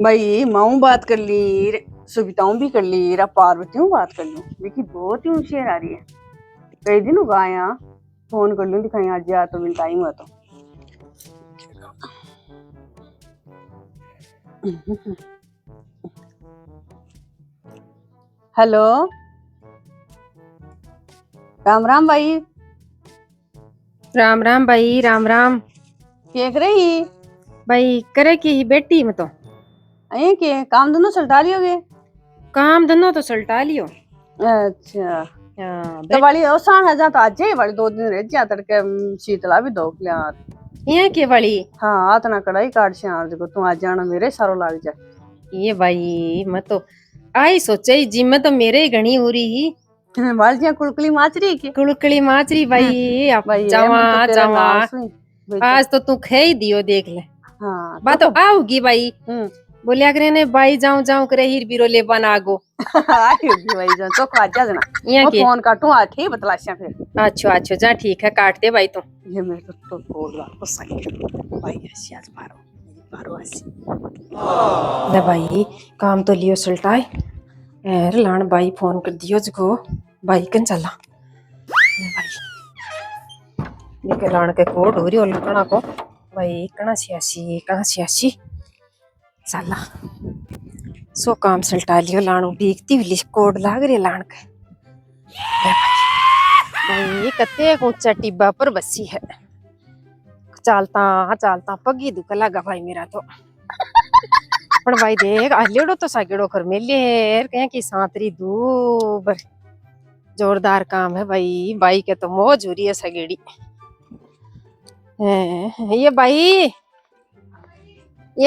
भाई माऊ बात कर ली, सुविताओं भी कर ली, रा पार्वतियों बात कर लूं। विकी बहुत ही होशियार आ रही है। कई दिन हो गए यहाँ, फोन कर लूं दिखाई आज या तो मिल टाइम हुआ तो। हेलो, राम राम भाई। राम राम भाई, राम राम। केक रही भाई करे की बेटी में तो अये के काम धंधो चलता लियोगे? काम धंधो तो सल्टा लियो। अच्छा तो हाँ, वाली ओसान है जा तो आज ही वाली 2 दिन रह जा तड़के शीतला भी दो लिया। ये के वाली हाँ आतना कड़ाई काट से आज को तू आज जाना मेरे सारो लाग जा। ये भाई मैं तो आई सोचे जिम में तो मेरे ही घनी हो रही ही बालजिया कुलकुली माचरी की कुड़कड़ी माचरी भाई। आप भाई जावा तो जावा जावा आज तो तू खे ही दियो देख ले। हाँ बात तो आओगी भाई। बोलिया करे ने भाई जाऊं जाऊं करे हीर बीरो ले बनागो। आई होगी भाई जान तो खा जा देना यहाँ मैं फोन काटूं आठे बतलाशिया फिर। अच्छा अच्छा जा ठीक है काट दे भाई। तो ये मेरे तो बोल रहा को सही भाई ऐसी आज पारो ऐसी ले भाई काम तो लियो सल्टाए एर लान भाई फोन कर दियो जको भाई कन चला ले भाई ये के लान के कोड हो रही और लकड़ा को भाई कना सियासी चला सो काम सल्टा लियो लान बीकती हुई कोड लाग रही लान के ले भाई कते ऊंचा टिब्बा पर बसी है चालता पगी दुख लगा भाई मेरा तो। पण भाई देख आलेड़ो तो सागेड़ो कर मेले कह की सांतरी दूबर जोरदार काम है भाई। बाई के तो मौज हो रही है सगेड़ी। ये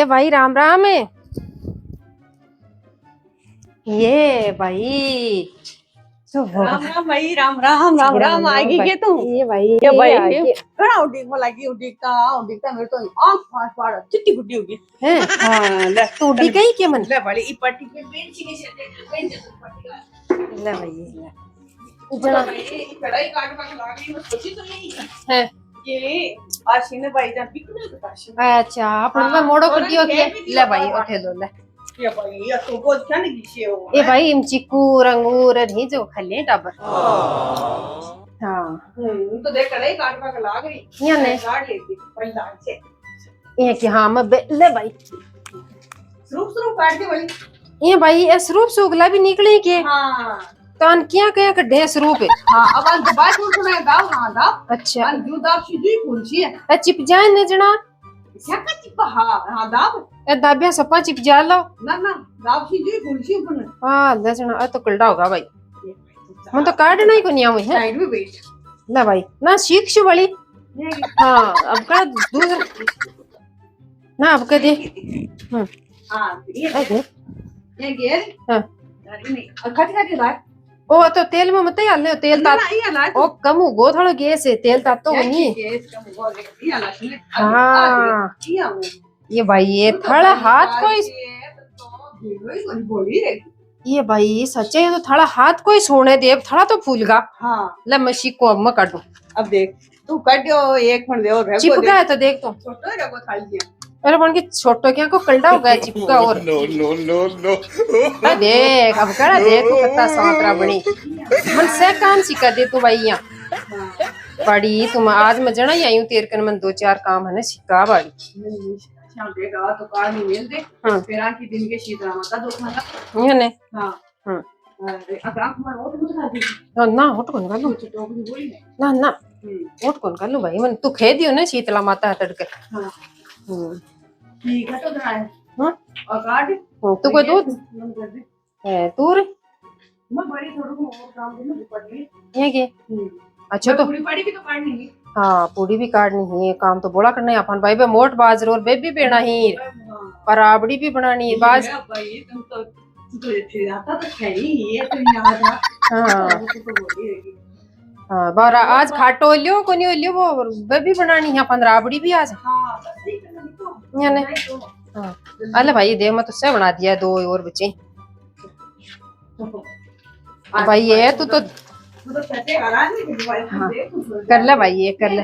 भाई राम राम है। ये भाई राम भाई राम आएगी के तू ये भाई कड़ा उड़ी उड़ी मेरे तो आंख फाड़ फाड़ चिट्टी फुट्टी होगी है हां ले तू उड़ी गई के मन ले बड़ी ई पट्टी पे बेंच के से ले भाई ले इतना कड़ाई काट के लाग रही मैं सोची तो नहीं है ये आशीने भाई जान बिकने तो काशी। अच्छा अपन में मोड़ो कर दियो के ले भाई उठे दो ले ये भाई ये तो बहुत क्या नहीं किसी हो ये भाई इम चिकू रंगूर नहीं जो खले टाबर हां तो देख कड़ाई काट के लाग रही ये ने काट लेती पहला से ये कि हां मैं ले भाई सूप काट दे वाली ये भाई ये स्वरूप सुगला भी निकले के हां कान क्या क्या कड्ढे स्वरूप है। हां अब आज बात सुना गाओ हां गाओ अच्छा जो दाब सीधी फुलसी है चिप जाए न जना क्या का चिप हां दाब ए दाबिया सपा चिप जा लो ना दाब सीधी फुलसी ऊपर हां ले जना ए तो कलडा होगा भाई मन तो काटना ही को नहीं आवे है साइड में बैठ ले भाई ना सीख शु वाली हां अब का दूसरा ना अब का दे हां ये गेर हां अरे नहीं खट ला ओ तो तेल में मत डालने तेल ता ओ कम गो थोड़ा गैस है तेल ता तो नहीं गैस कम हो गई या लाशने हां किया ये भाई ये थड़ा हाथ कोई तो बोली रे ये भाई सच्चे है तो थड़ा हाथ कोई सोने दे थड़ा तो फूलगा। हां ले मशी को अब मैं काटू अब देख तू काटियो एक मिनट दे और रखो चिपका है तो देख तो छोटो ही रखो थाली दिया अरे बन के छोटो क्या को कलडा हो गया चिपका और नो देख अब करा दे तू कितना सांतरा बनी मन से काम सिखा दे तू भाई यहाँ बड़ी तुम आज मैं जना आई हूँ तेरे कन मन 2-4 काम है ना सिखा बड़ी शाम देगा तो कार नहीं मिल दे फिर आके दिन के शीतला माता दो खाना ये ने हां अरे अब मैं और बता दी ना होट कौन कर लूं टोकरी बोली ना ना होट कौन कर लूं भाई मन तू खे दियो ना शीतला माता तड़के हां ठीक है तो ड्राई हां और काट तू कोई दूध है तू रे मैं बड़ी थोड़ी को और काम देना पड़ गई ये के अच्छा तो पूरी पड़ी भी तो काटनी है हाँ पूरी भी काटनी है काम तो बोला करना है अपन भाई बे मोट बाजरो और बेबी बेना ही पराबड़ी भी बनानी है बाज भाई तुम तो ये आता तो है ही ये तो याद है हां तो बोली रहेगी हां बारा आज खाटो लियो को नहीं लियो वो बेबी बनानी है अपन राबड़ी भी आज हां सही करना तो या ने हां अले भाई दे मैं तो से बना दिया 2 और बचे भाई ये तू तो कर ले भाई ये कर ले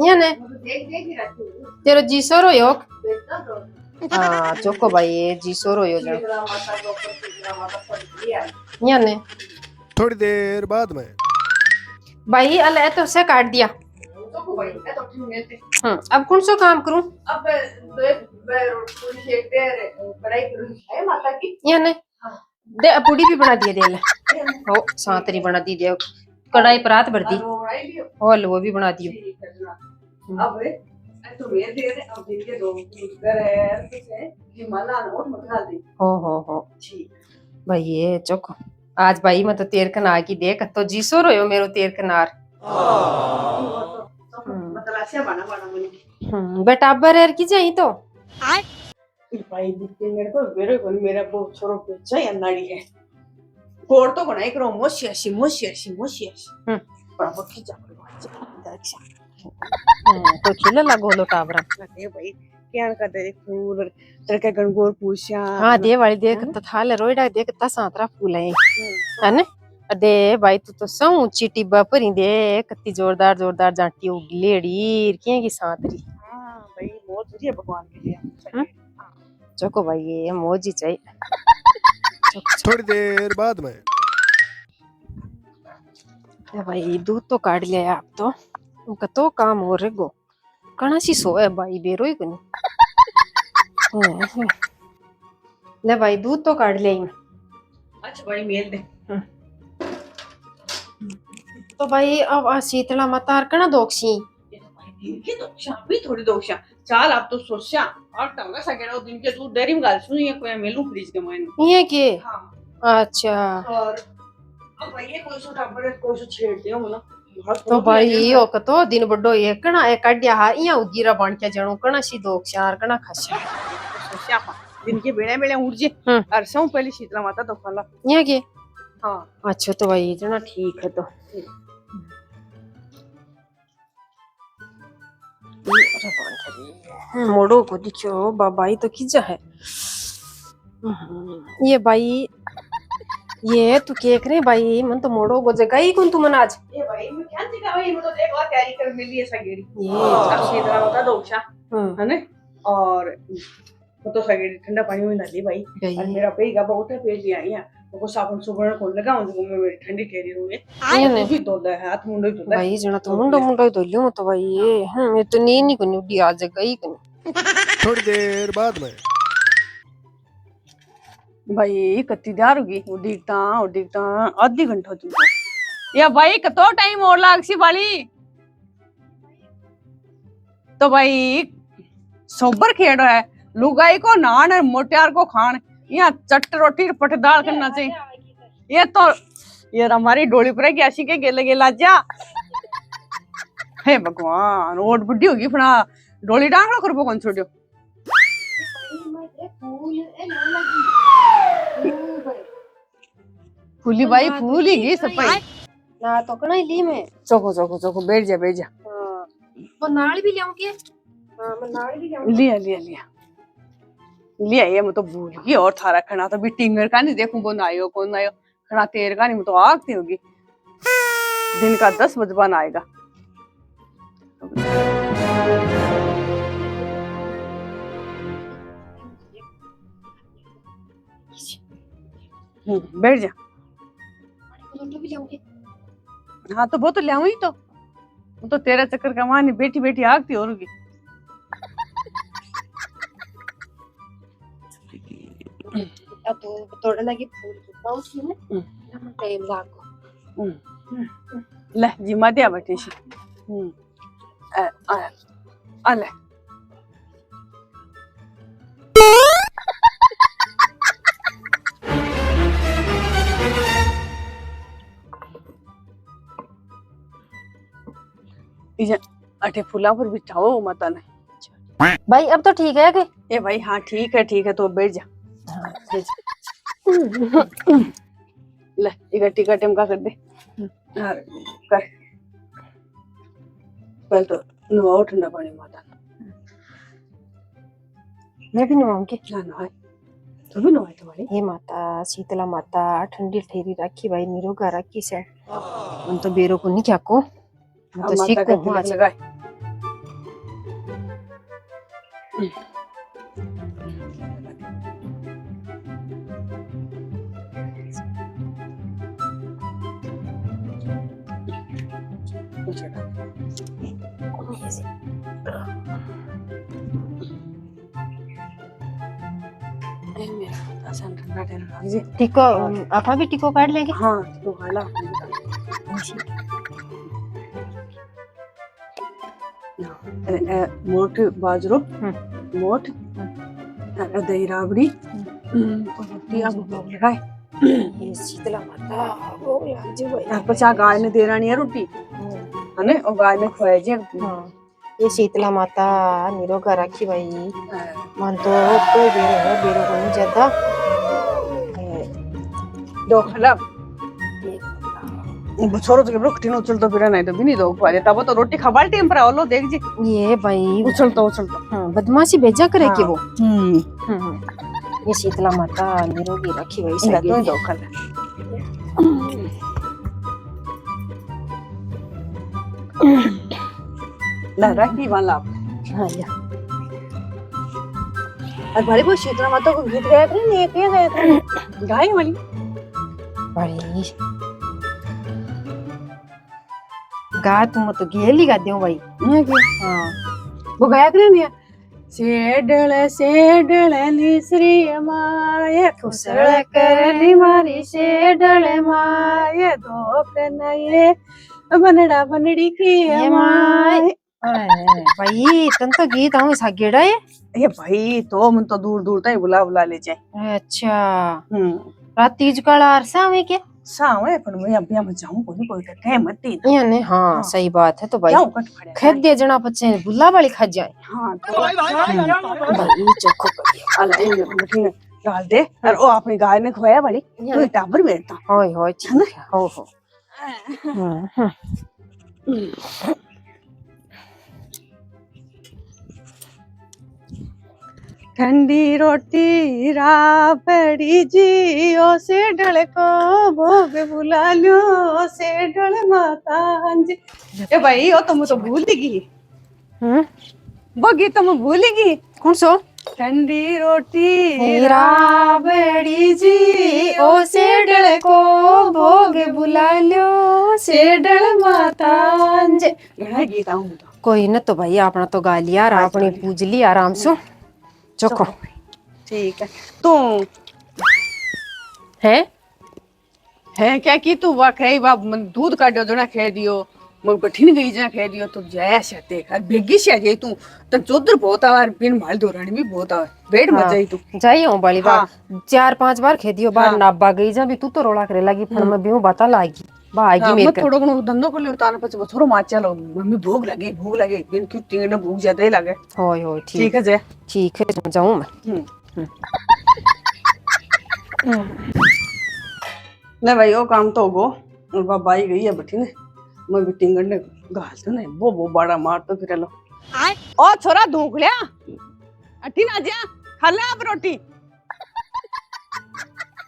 या ने तेरो जी सरो योग हाँ चोको भाई ये जी सोरो यो जण शीतला माता को शीतला माता पड़ गई है। याने थोड़ी देर बाद में भाई अल तो से काट दिया। तो भाई मैं तो ठीक नहीं थी। अब कौन सो काम करूं अब पूरी शेक पे पढ़ाई करूँ है माता की। याने हाँ। दे पूड़ी भी बना दिए दे ले ओ सांतरी बना दी दे कढ़ाई पर हाथ भर दी वो पढ़ाई लियो। और वो भी बना दियो। ठीक है ना। अब तो मेरे दे रहे अब दिन के दो कर है से कि मना नोट मत डाल दे। हो ठीक भाई ये चोको आज भाई मैं तो तेर कनार की देख तो जी सो रहो मेरो तेर कनार मतलब ऐसे बना बना मुझे। बेटा अब यार की जाई तो भाई दिखते मेरे को मेरा बहुत छोरो बेचा या नाड़ी है कोर तो बनाई करो मोशियाशी पर वो की जा तो खिले लगो लो टाबरा अरे भाई क्या कर दे फूल तरके गणगोर पूछा हाँ दे वाली देख तो थाले रोइडा देख ता सांतरा फूल है ने दे भाई तू तो सौ ऊंची टिब्बा भरी दे कत्ती जोरदार जाटी उगलेड़ी की सांतरी। हां भाई बहुत बढ़िया भगवान के लिए चोको भाई ये मौजी चाहिए। थोड़ी देर बाद में भाई दूध तो काट लिया आप तो उनका तो काम हो रे गो कणा सी सोए भाई बेरो ही कोनी ले भाई दूध तो काट लिया अच्छा भाई मेल दे तो भाई अब शीतला माता कणा दोक्षी दिन के दोक्षा भी थोड़ी दोक्षा चाल आप तो सोचा और टंगा सगेड़ा दिन के दूध डेरी में गाल सुनी है कोई मेलू फ्रिज के मायने ये के हां अच्छा और अब भाई ये कोई सो टब्बरे कोई सो छेड़ते हो ना तो भाई यो कतो दिन बड्डो ये कणा ए काड्या हा इया उदीरा बन के जणो कणा सी दोक्षार कणा खसा सोचा दिन के बेड़े उड़ जे और सौ पहले शीतला माता तो फला ये के हां अच्छा तो भाई जना ठीक है तो मोड़ो को दिखो बाबाई तो खिजा है ये भाई ये तू केक रे भाई मन तो मोड़ो को जगह ही कौन तू मन आज ये भाई मैं क्या दिखा भाई मैं तो देख और तैयारी कर मिली है सगेड़ी ये अब शीतला माता दोक्षा है ना और तो सगेड़ी ठंडा पानी में डाली भाई और मेरा पेट का बहुत है पेट लिया यहाँ को साबुन सुबह खोल लगा उनको मैं मेरी ठंडी ठहरी हुई है भी धो दे हाथ मुंडो धो दे भाई जना तो मुंडो धो लियो तो भाई ये मैं तो नी नहीं कोनी उड़ी आज जगह ही कोनी। थोड़ी देर बाद में भाई कत्ती देर होगी उड़ीता आधी घंटा तुमको या भाई कतो टाइम और लागसी वाली तो भाई सोबर खेड़ो है लुगाई को नान और मोटियार को खान यहाँ चट रोटी पट दाल करना चाहिए ये तो ये हमारी डोली पर की ऐसी के गेले जा हे भगवान ओट बुढ़ी होगी अपना डोली डांग लो कर कौन छोड़ो फूली भाई फूली गी सफाई ना तो कणा ली मैं चोको बैठ जा वो नाल भी लाऊं के हां मैं नाल भी लाऊं लिया ये मैं तो भूल गई और थारा खाना तो भी टिंगर का नहीं देखूं कौन आयो खाना तेर का नहीं मैं तो आगती होगी दिन का 10 बजबान आएगा बैठ जा हाँ तो वो तो ले ही तो तेरा चक्कर का मानी बैठी बैठी आगती होगी तो थोड़ा लगी फूल कितना उसकी में हम टाइम लागो ले जिमा दिया बैठी सी आ ले अठे फूला पर बिछाओ माता ने भाई अब तो ठीक है कि ए भाई हाँ ठीक है तो बैठ जा ले इकट्ठी का टिमका कर दे कर पहले तो नवाओ ठंडा पानी माता मैं भी नवाऊं के ना नहाए तो भी नहाए तुम्हारी हे माता शीतला माता ठंडी ठहरी राखी भाई निरोगा राखी से हम तो बेरो को नहीं क्या को हम तो सीख को लगाए टिको आपा भी टिको काट लेंगे। हाँ तो हाला मोट बाजरो मोट दही राबड़ी लगाए ये शीतला माता भोग लग जे भाई। पचा गाय ने दे रानी है रोटी है ने और गाय ने खुआए जे। हाँ ये शीतला माता निरोगा राखी भाई। मन तो कोई बेरो को नहीं ज्यादा दो खला छोरो तो केबरो कठिन उछल तो फिर नहीं तो भी नहीं दो खुआ देता वो तो रोटी खबाल टाइम पर आवलो देख जी ये भाई उछल तो हाँ बदमाशी भेजा करे हाँ। कि वो ये शीतला माता निरोगी राखी भाई इनका सगे तो दो खला ला राखी वाला हाँ या और बड़ी वो शीतला माता को गीत गाया करे नहीं के गाया करे गाय वाली भाई गा तुम तो गेली गा दो भाई। ये के हाँ वो गाया करे नहीं सेडळ श्री माय कुसळ करली मारी सेडळ माय दोक नये बनडा बनडी की माय। भाई तन तो गीत आऊं सागेड़ा है। ये भाई तो मन तो दूर दूर तक बुला बुला ले जाए। अच्छा रात तीज का अरसा में क्या सावे पर मैं अभी हम जाऊं कोई कह मत दी यानी हाँ सही बात है। तो भाई जाऊं कट खड़े खेत दे जना बच्चे बुला वाली खा जाए। हां तो भाई चोखो अलाए मठीन डाल दे और ओ अपनी गाय ने खोया वाली तो टाबर बैठता होय होय ठीक है हो ठंडी रोटी राबड़ी जी ओ से डल को भोग बुला लो से डल माता जी। ए भाई ओ तुम तो भूल गई वो गीत तुम भूल गई कौन सो ठंडी रोटी राबड़ी जी ओ सेडल को भोग बुला लो सेडल माता जे गीत आऊं तो कोई न तो भाई अपना तो गा लिया और अपनी पूज ली आराम से चोखो ठीक है। तू है क्या की तू वा खाई बा दूध काटो जना खे दियो मैं कठिन गई जना खे दियो तो जैसे देख बेगी से जाई तू तो चौधर बहुत आवर बिन माल दोरानी भी बहुत आवर बेड मत जाई तू जाई हूं बाली बार 4-5 बार खे दियो बार नाबा गई जा भी तू तो रोला करे लगी फिर मैं भी बता लागी बा आगी मेरे मैं थोड़ा घणो धंधो कर ले ताने पछ थोड़ा माच चलो मम्मी भूख लगी बिन क्यों टिंगने भूख ज्यादा ही लगे। होय होय ठीक है जे ठीक है जाऊं मैं ले भाई ओ काम तो गो और बाबा आई गई है बैठी ने मैं भी टिंगन ने गाल तो नहीं वो बड़ा मार तो फिर लो ओ छोरा धूक लिया अठी ना जा खा ले अब रोटी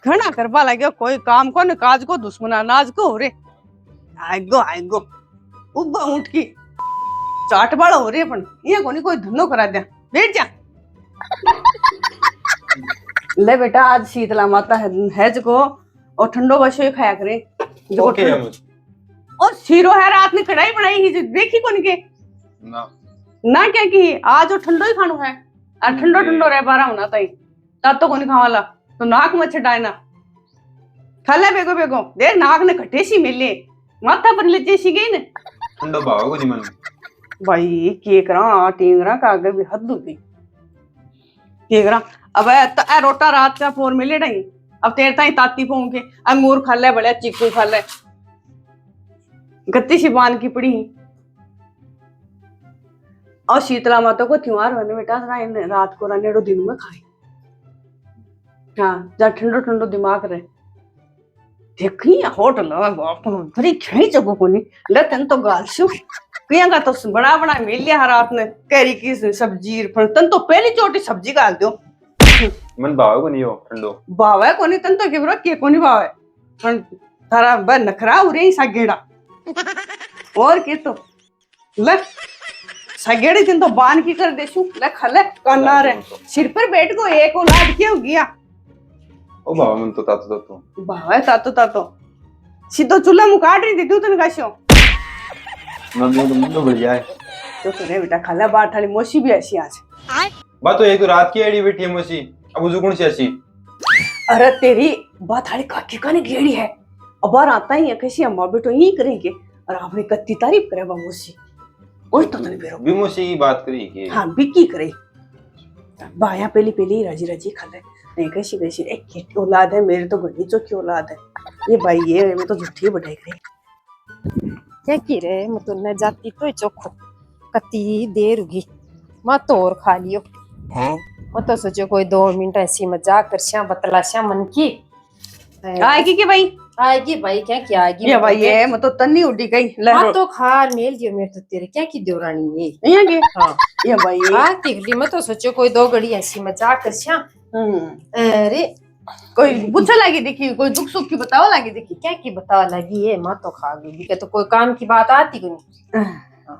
घना करवा लगे कोई काम को न काज को दुश्मन अनाज को हो रे आएगो उब्बा उठ की चाट बाड़ा हो रे पण ये कोई धंधो करा दे बैठ जा ले बेटा आज शीतला माता है जो और ठंडो बशो खाया करे जो और सीरो है रात ने कढ़ाई बनाई ही देखी कौन के ना क्या की आज वो ठंडो ही खानो है और ठंडो रह पा रहा हूं ना तई तब तो कौन खावाला तो नाक में छटाए ना खा ले बेगो देख नाक ने कटे सी मिले माथा पर ले जैसी गई ने ठंडो भाव को जीवन भाई के करा टींगरा का आगे भी हद होगी के करा अब ए रोटा रात का फोर मिले नहीं अब तेरे ताई ताती फोन के अंगूर खा ले बड़े चीकू खा ले गत्ती शिबान की पड़ी और शीतला माता को त्योहार बने बेटा रात को रानेड़ो दिन में खाए हाँ जा ठंडो दिमाग रहे देखी होटल भरी खई चको कोनी लेतन तो गाल सु कियांगा तो बड़ा मिल लिया रात ने कैरी की सब्जी तन तो पहली चोटी सब्जी गाल दो मन भाव को नहीं हो ठंडो भाव है कोनी तन तो केबरो के कोनी भाव है पण थारा ब नखरा उरे ही सागेड़ा और के तो ले सगेड़ी दिन तो बान की कर देशू ले खले करना रे सिर पर बैठ को एक औलाद क्या हो गया ओ बाबा मन तो तातो तातो बाबा तातो तातो सीधो चूल्हा मुकाट रही थी तू तन काशो मन तो बढ़िया है। तो तुने बेटा खले बात थाली मोशी भी ऐसी आज बात तो एक तो रात की आईडी बैठी है मोसी अब उस कौन सी ऐसी अरे तेरी बात थाली काकी का ने गेड़ी है अब आता ही है कैसी अम्मा बेटो यही करेंगे और आपने कत्ती तारीफ करे बा मोशी और तो तने बेरो भी मोसी की बात करी कि हाँ बिक्की करे बाया पहली पहली राजी राजी खले नहीं कैसी कैसी एक किट औलाद है मेरे तो बड़ी चौकी औलाद है ये भाई ये मैं तो झूठी बढ़ाई करे क्या की रे मतलब न जाती तो चोखो कती देर होगी मैं तोर खा लियो मैं तो सोचो कोई 2 मिनट ऐसी मजाक कर श्या बतला श्या मन की आएगी कि भाई आएगी भाई क्या आएगी ये भाई ये मैं तो तन्नी उड़ी गई ले हाँ तो खार मेल दियो मेरे तो तेरे क्या की देवरानी ये यहाँ के हाँ ये भाई हाँ तिगली मैं तो सोचो कोई 2 घड़ी ऐसी मजाक कर श्या अरे कोई पूछा लगी देखी कोई दुख सुख की बताओ लगी देखी क्या की बता लगी ये मैं तो खा गई के तो कोई काम की बात आती को नहीं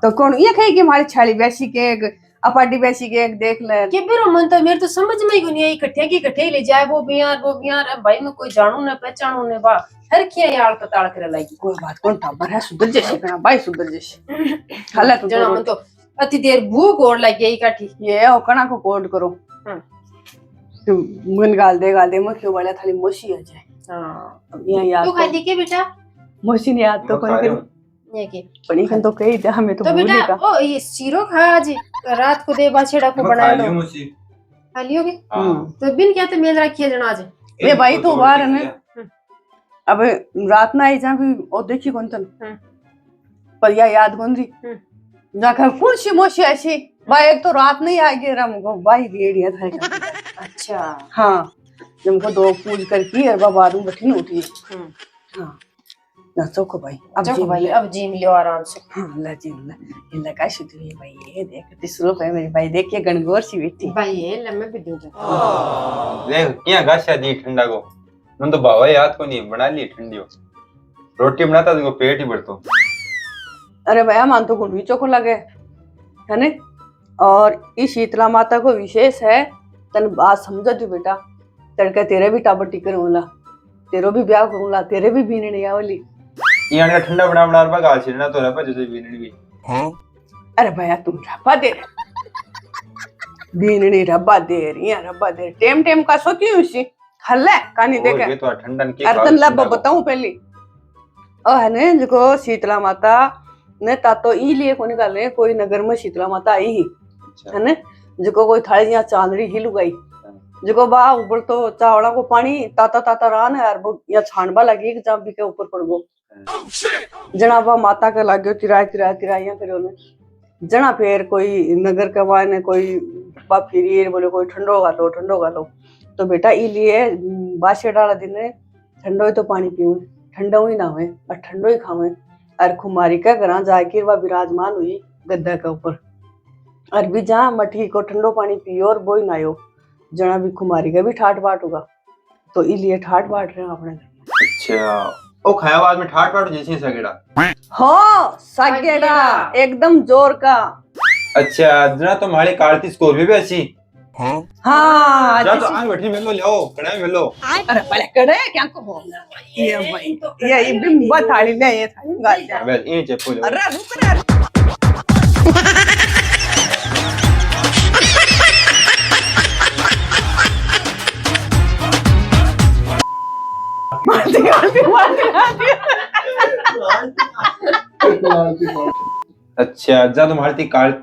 तो कौन ये कहेगी हमारी छाली बैसी के अपाटी बैसी के देख ले के बिरो मन तो मेरे तो समझ में ही को नहीं आई इकट्ठे ले जाए वो बियार अब भाई मैं कोई जानू न पहचानू न बा हर किया यार पताड़ करे लगी कोई बात कौन टाबर है सुधर जैसे कना भाई सुधर जैसे खाला तू जना मन तो अति देर भूख और लग गई इकट्ठी ये ओकना को कोड करो तू मन गाल दे मैं क्यों वाला थाली मोशी आ जाए हाँ अब यहाँ याद तू खा दी के बेटा मोशी ने याद तो कौन करो ये के पनी खन तो कही दे हमें तो तो भूल बेटा का ओ ये सीरो खा आज रात को दे बाछड़ा को बना लो मोसी खा लियोगे हां तो बिन क्या तो मेल रखिए जना आज ये भाई तो बाहर है ना अब रात ना आई जा भी ओ देखी कौन तन पर या याद कौन रही जाकर कौन सी मोशी ऐसी भाई एक तो रात नहीं आएगी हमको भाई रेडिया था अच्छा हाँ हमको 2 पूज करके और बाद में बैठी उठी हाँ ना चौको भाई अब चलो जी भाई अब जी लियो आराम से हाँ ला जी ला ये लगा शुद्ध है भाई ये देख तीसरो पे मेरी भाई देखिए गणगौर सी बैठी भाई ये लम्बे भी दूं देख क्या गाछा दी ठंडा को मन तो बाबा याद को नहीं बना ली ठंडी हो रोटी बनाता तो पेट ही भरतो अरे भैया मान तो गुंडी चोको लगे है ने और इस शीतला माता को विशेष है तन बात समझ तू बेटा तड़का तेरे भी टाबर टिकर होला तेरो भी ब्याह होला तेरे भी बीनने आवली यहाँ का ठंडा बना बा गाल छिड़ना तो रहा जैसे बीनड़ी भी अरे भैया तुम रब्बा दे बीननी रब्बा दे रिया रब्बा दे टेम का सोती उसी हल्ले कानी देखे ये तो ठंडा के अरे लब बताऊं पहले ओ है ने जो शीतला माता ने तातो ई लिए को निकाले कोई नगर में शीतला माता आई ही है ने जो कोई थाली यहाँ चांदड़ी ही लुगाई जो बा ऊपर तो चावड़ा को पानी ताता ताता रान है वो यहाँ छानबा लगी जब भी के ऊपर पड़ गो जना बा माता के लागे तिराय यहाँ करो ने जना फिर कोई नगर के वाने कोई बा फिर बोले कोई ठंडो गालो तो बेटा ई लिए बासे डाला दिन ठंडो ही तो पानी पीऊ ठंडो ही ना हुए और ठंडो ही खावे और खुमारी का घर जाके वह विराजमान हुई गद्दा के ऊपर और भी जहाँ मठी को ठंडो पानी पियो और वो ही नायो जना भी कुमारी का भी ठाट बाट होगा तो इसलिए ठाट बाट रहे हैं अपने घर। अच्छा ओ खाया बाद में ठाट बाट जैसे सगेड़ा हो सगेड़ा एकदम जोर का अच्छा जना तो हमारे कार्ती स्कोर भी अच्छी हाँ जना तो आज बैठी मेलो लो कढ़ाई मेलो अरे पहले कड़े क्या को हो ये भाई ये बिम्बा थाली ले ये थाली गाल जा वेल ये चप्पू अरे रुक रे अच्छा जा तुम्हारी कार्ड